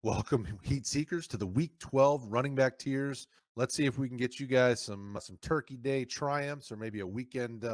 Welcome, Heat Seekers, to the Week 12 running back tiers. Let's see if we can get you guys some Turkey Day triumphs or maybe a weekend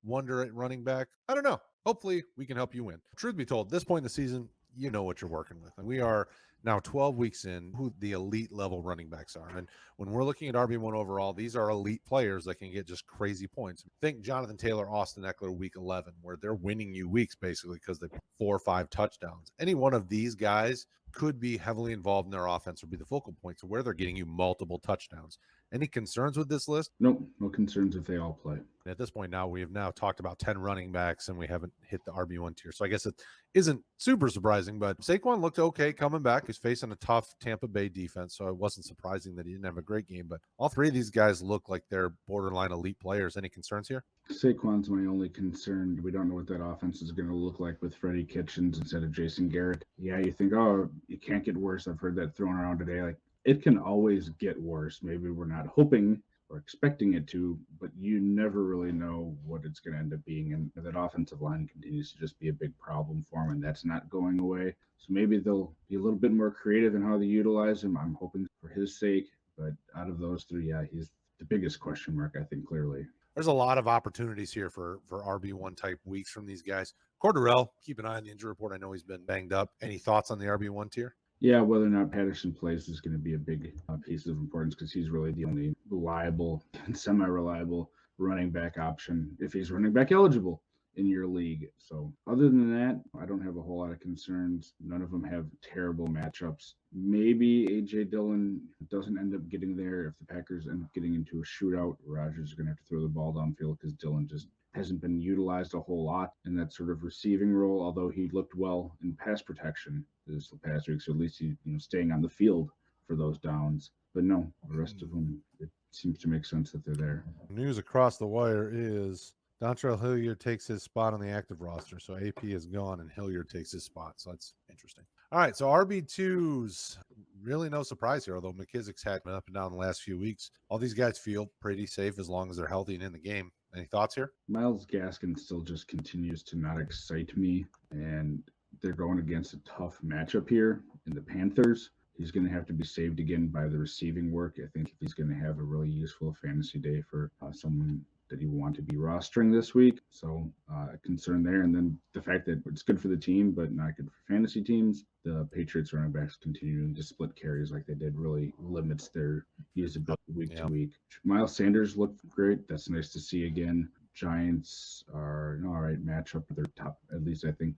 wonder at running back. I don't know. Hopefully, we can help you win. Truth be told, at this point in the season, you know what you're working with. And we are now 12 weeks in who the elite level running backs are. And when we're looking at RB1 overall, these are elite players that can get just crazy points. Think Jonathan Taylor, Austin Eckler, week 11, where they're winning you weeks basically because they 4 or 5 touchdowns. Any one of these guys could be heavily involved in their offense or be the focal point to where they're getting you multiple touchdowns. Any concerns with this list? Nope, no concerns if they all play. At this point now, we have now talked about 10 running backs and we haven't hit the RB1 tier. So I guess it isn't super surprising, but Saquon looked okay coming back. He's facing a tough Tampa Bay defense, so it wasn't surprising that he didn't have a great game. But all three of these guys look like they're borderline elite players. Any concerns here? Saquon's my only concern. We don't know what that offense is going to look like with Freddie Kitchens instead of Jason Garrett. Yeah, you think, oh, it can't get worse. I've heard that thrown around today. Like, it can always get worse. Maybe we're not hoping or expecting it to, but you never really know what it's going to end up being. And that offensive line continues to just be a big problem for him, and that's not going away. So maybe they'll be a little bit more creative in how they utilize him. I'm hoping for his sake. But out of those three, yeah, he's the biggest question mark, I think, clearly. There's a lot of opportunities here for RB1 type weeks from these guys. Cordarrelle, keep an eye on the injury report. I know he's been banged up. Any thoughts on the RB1 tier? Yeah, whether or not Patterson plays is going to be a big piece of importance because he's really the only reliable and semi-reliable running back option if he's running back eligible in your league. So other than that, I don't have a whole lot of concerns. None of them have terrible matchups. Maybe A.J. Dillon doesn't end up getting there if the Packers end up getting into a shootout. Rodgers is going to have to throw the ball downfield because Dillon just hasn't been utilized a whole lot in that sort of receiving role, although he looked well in pass protection this past week. So at least he's staying on the field for those downs. But no, the rest of them, it seems to make sense that they're there. News across the wire is Dontrell Hilliard takes his spot on the active roster. So AP is gone and Hilliard takes his spot. So that's interesting. All right. So RB2s, really no surprise here, although McKissick's had been up and down the last few weeks. All these guys feel pretty safe as long as they're healthy and in the game. Any thoughts here? Myles Gaskin still just continues to not excite me, and they're going against a tough matchup here in the Panthers. He's going to have to be saved again by the receiving work. I think if he's going to have a really useful fantasy day for someone that you want to be rostering this week. So a concern there. And then the fact that it's good for the team, but not good for fantasy teams. The Patriots running backs continuing to split carries like they did really limits their usability week to week. Miles Sanders looked great. That's nice to see again. Giants are an all right matchup. They're top, at least I think,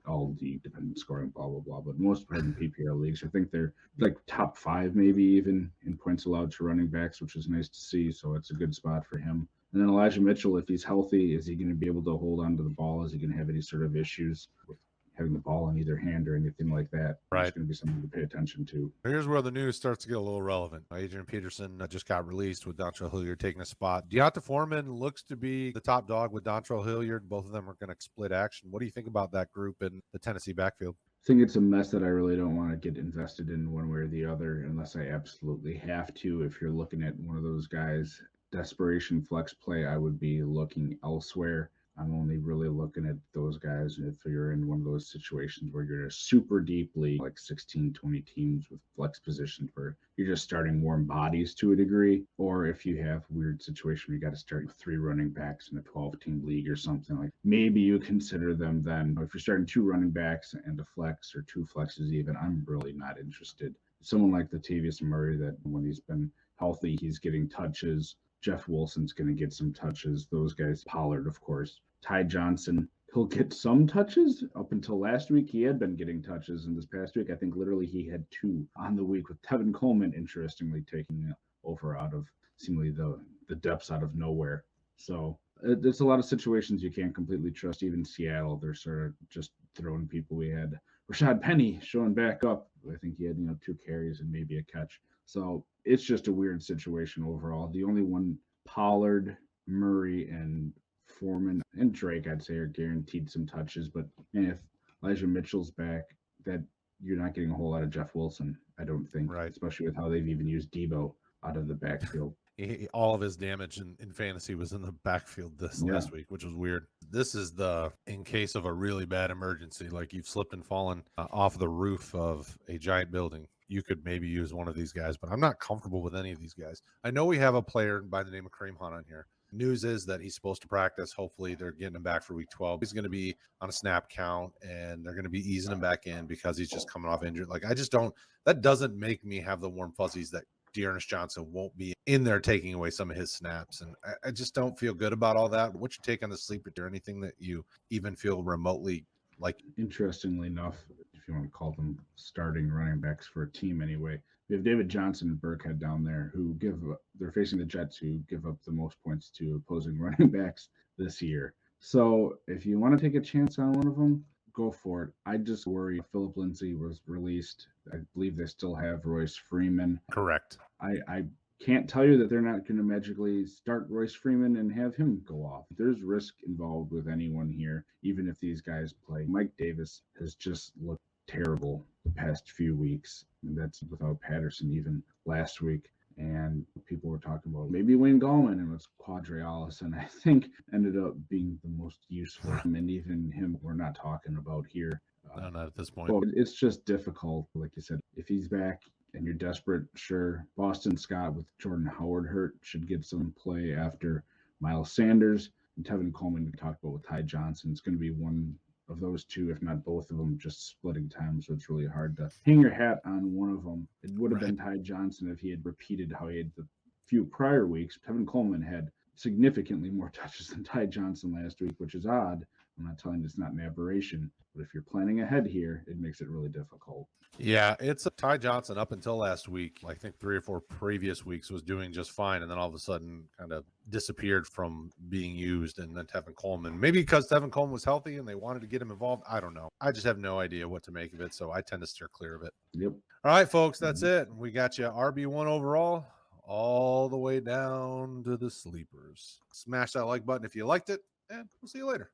all the dependent scoring, blah, blah, blah. But most part in PPR leagues, I think they're like top 5, maybe even in points allowed to running backs, which is nice to see. So it's a good spot for him. And then Elijah Mitchell, if he's healthy, is he going to be able to hold on to the ball? Is he going to have any sort of issues with having the ball in either hand or anything like that? Right. It's going to be something to pay attention to. Here's where the news starts to get a little relevant. Adrian Peterson just got released with Dontrell Hilliard taking a spot. Deonta Foreman looks to be the top dog with Dontrell Hilliard. Both of them are going to split action. What do you think about that group in the Tennessee backfield? I think it's a mess that I really don't want to get invested in one way or the other unless I absolutely have to. If you're looking at one of those guys, desperation flex play, I would be looking elsewhere. I'm only really looking at those guys if you're in one of those situations where you're super deeply, like 16, 20 teams with flex positions where you're just starting warm bodies to a degree, or if you have weird situation where you got to start with 3 running backs in a 12-team league or something, like maybe you consider them then. If you're starting 2 running backs and a flex or 2 flexes even, I'm really not interested. Someone like Latavius Murray, that when he's been healthy, he's getting touches. Jeff Wilson's going to get some touches. Those guys, Pollard, of course. Ty Johnson, he'll get some touches. Up until last week, he had been getting touches. And this past week, I think literally he had 2 on the week with Tevin Coleman, interestingly, taking over out of seemingly the depths out of nowhere. So there's a lot of situations you can't completely trust. Even Seattle, they're sort of just throwing people. We had Rashad Penny showing back up. I think he had 2 carries and maybe a catch. So it's just a weird situation overall. The only one, Pollard, Murray, and Foreman and Drake, I'd say, are guaranteed some touches. But if Elijah Mitchell's back, that you're not getting a whole lot of Jeff Wilson, I don't think, right? Especially with how they've even used Debo out of the backfield. All of his damage in fantasy was in the backfield this last week, which was weird. This is the in case of a really bad emergency, like you've slipped and fallen off the roof of a giant building. You could maybe use one of these guys, but I'm not comfortable with any of these guys. I know we have a player by the name of Kareem Hunt on here. News is that he's supposed to practice. Hopefully, they're getting him back for week 12. He's going to be on a snap count, and they're going to be easing him back in because he's just coming off injured. Like, I just don't, that doesn't make me have the warm fuzzies that Dearness Johnson won't be in there taking away some of his snaps. And I just don't feel good about all that. What's your take on the sleeper? Is there anything that you even feel remotely like? Interestingly enough, if you want to call them starting running backs for a team anyway, we have David Johnson and Burkhead down there who they're facing the Jets, who give up the most points to opposing running backs this year. So if you want to take a chance on one of them, go for it. I just worry Philip Lindsay was released. I believe they still have Royce Freeman. Correct. I can't tell you that they're not going to magically start Royce Freeman and have him go off. There's risk involved with anyone here, even if these guys play. Mike Davis has just looked terrible the past few weeks, and that's without Patterson even last week. And people were talking about maybe Wayne Gallman and it was Quadrialis, and I think ended up being the most useful. And even him, we're not talking about here. No, not at this point. Well, it's just difficult. Like you said, if he's back and you're desperate, sure. Boston Scott with Jordan Howard hurt should get some play after Miles Sanders. And Tevin Coleman we talked about with Ty Johnson. It's going to be one of those two, if not both of them, just splitting time. So it's really hard to hang your hat on one of them. It would have been Ty Johnson if he had repeated how he had the few prior weeks. Tevin Coleman had significantly more touches than Ty Johnson last week, which is odd. I'm not telling you it's not an aberration, but if you're planning ahead here, it makes it really difficult. Yeah, it's a Ty Johnson up until last week. I think 3 or 4 previous weeks was doing just fine, and then all of a sudden kind of disappeared from being used. And then Tevin Coleman, maybe because Tevin Coleman was healthy and they wanted to get him involved. I don't know. I just have no idea what to make of it, so I tend to steer clear of it. Yep. All right, folks, that's it. We got you RB1 overall, all the way down to the sleepers. Smash that like button if you liked it, and we'll see you later.